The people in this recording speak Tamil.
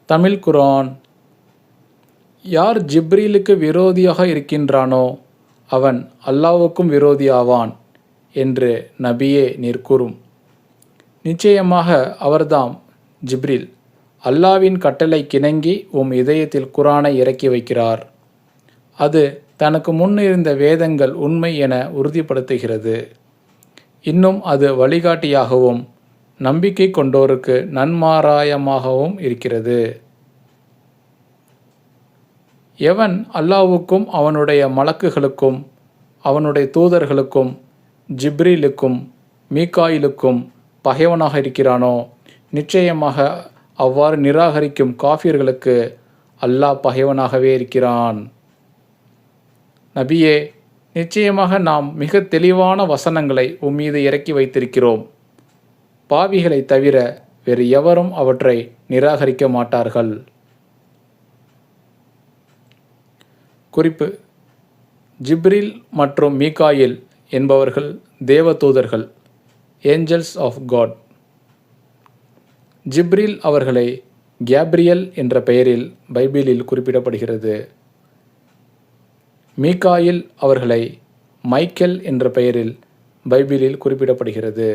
தமிழ் குர்ஆன். யார் ஜிப்ரீலுக்கு விரோதியாக இருக்கின்றானோ அவன் அல்லாஹ்வுக்கும் விரோதியாவான் என்று நபியே நீர் கூறும். நிச்சயமாக அவர்தாம் ஜிப்ரீல் அல்லாஹ்வின் கட்டளை கிணங்கி இதயத்தில் குர்ஆனை இறக்கி வைக்கிறார். அது தனக்கு முன் இருந்த வேதங்கள் உண்மை என உறுதிப்படுத்துகிறது. இன்னும் அது வழிகாட்டியாகவும் நம்பிக்கை கொண்டோருக்கு நன்மாராயமாகவும் இருக்கிறது. எவன் அல்லாஹ்வுக்கும் அவனுடைய மலக்குகளுக்கும் அவனுடைய தூதர்களுக்கும் ஜிப்ரீலுக்கும் மீகாயிலுக்கும் பகைவனாக இருக்கிறானோ நிச்சயமாக அவ்வாறு நிராகரிக்கும் காஃபிர்களுக்கு அல்லாஹ் பகைவனாகவே இருக்கிறான். நபியே, நிச்சயமாக நாம் மிக தெளிவான வசனங்களை உம்மீது இறக்கி வைத்திருக்கிறோம். பாவிகளை தவிர வேறு எவரும் அவற்றை நிராகரிக்க மாட்டார்கள். குறிப்பு: ஜிப்ரீல் மற்றும் மீகாயில் என்பவர்கள் தேவதூதர்கள், ஏஞ்சல்ஸ் ஆஃப் காட். ஜிப்ரீல் அவர்களை கேப்ரியல் என்ற பெயரில் பைபிளில் குறிப்பிடப்படுகிறது. மீகாயில் அவர்களை மைக்கேல் என்ற பெயரில் பைபிளில் குறிப்பிடப்படுகிறது.